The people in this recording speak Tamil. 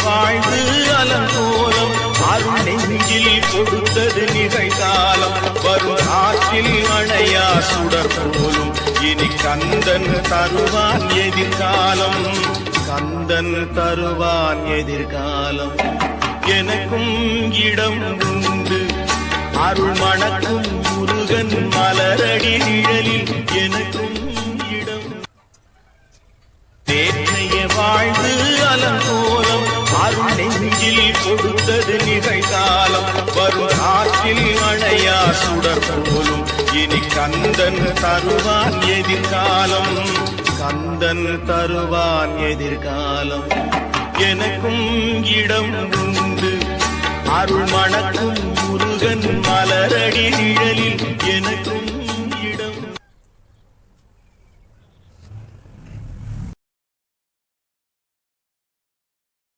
வாழ்வு அலங்கோலம் அருள் நெஞ்சில் கொடுத்தது நிகழ்காலம் வரும் ஆற்றில் அணையா சுடர் போலும் இனி கந்தன் தருவான் எதிர்காலம் கந்தன் தருவான் எதிர்காலம் எனக்கும் இடம் உண்டு அருள் மணக்கும் முருகன் மலரடி நிழலில் எனக்கும் இடம் தேற்றைய வாழ்வு அலங்கோலம் அருள் நெஞ்சில் கொடுத்தது நிகழ்காலம் வரும் ஆற்றில் அணையா சுடர் போலும் இனி கந்தன் தருவான் எதிர்காலம் கந்தன் தருவான் எதிர்காலம் எனக்கும் இடம் உண்டு அருள்